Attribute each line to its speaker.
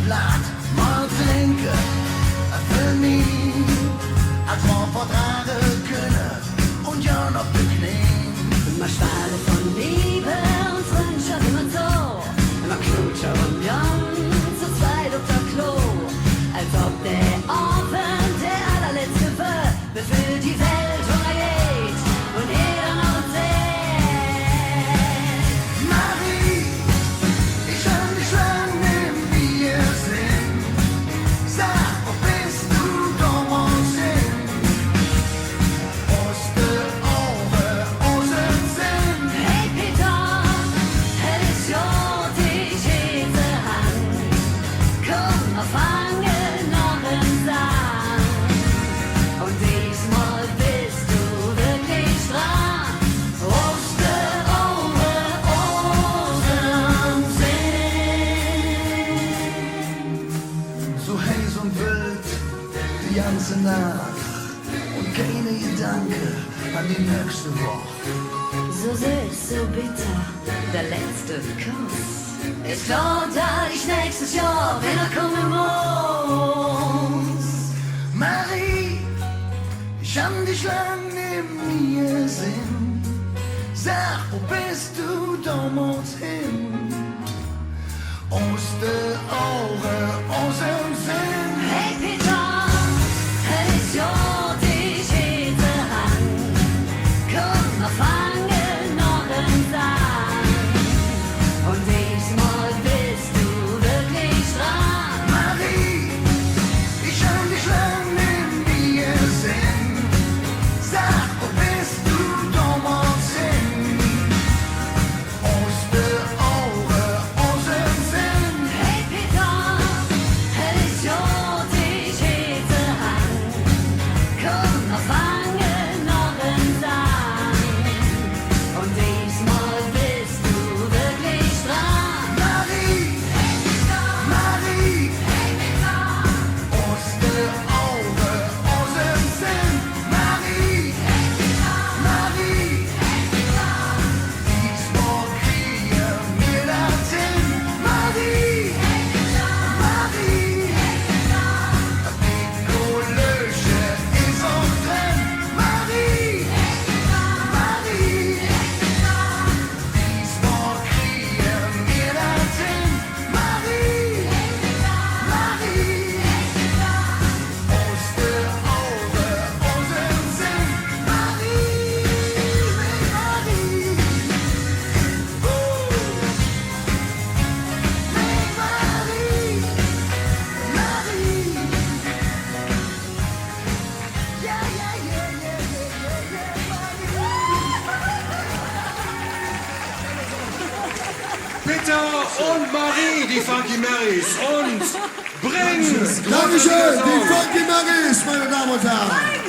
Speaker 1: Blatt mal trinken für mich, als man vertragen können und ja noch beknien.
Speaker 2: Man schwärme von Liebe und Freundschaft immer so, man knutscht und Jan zu zweit auf der Klo, als ob der Abend der allerletzte war, bevor die Welt untergeht und jeder noch zählt.
Speaker 1: Marie, ich kann dich lang nehmen, wie wir sind. Sag, wo bist du damals hin? Aus den Augen, aus dem Sinn.
Speaker 2: Hey Peter, hättest ja dich in der Hand, komm, wir fangen noch einen Sand. Und diesmal bist du wirklich dran, aus den Augen, aus dem Sinn.
Speaker 1: So heiß und wild die ganze Nacht und keine Gedanke an die nächste Woche.
Speaker 2: So süß, so bitter, der letzte Kuss. Ist klar, dass ich nächstes Jahr wieder kommen muss.
Speaker 1: Marie, ich kann dich lang neben mir sehen. Sag, wo bist du damals hin? Aus den Augen, aus dem Sinn.
Speaker 2: Hey Peter, hättest ja dich in der Hand, komm, wir fangen noch einen Sand. Und diesmal bist du wirklich dran.
Speaker 1: Marie, ich kann dich lang neben mir sehen. Sag, wo bist du damals hin? Aus den Augen, aus dem Sinn.
Speaker 2: Hey Peter, hättest ja dich in der Hand, komm, wir fangen noch einen Sand. Und diesmal bist du wirklich dran.
Speaker 1: Marie, Marie, aus den Augen, aus dem Sinn. Marie, Marie, diesmal kriegen wir das hin. Marie, Marie, die Kollöche ist auch drin. Marie, Marie, diesmal kriegen wir das hin. Marie, Marie, aus den Augen, aus dem Sinn. Marie, Marie, Marie, Marie. Ja, ja, ja, ja, ja,
Speaker 3: Peter und Marie, die Funky Marys. Und bring!
Speaker 4: Dankeschön, die Funky Marys, meine Damen und Herren.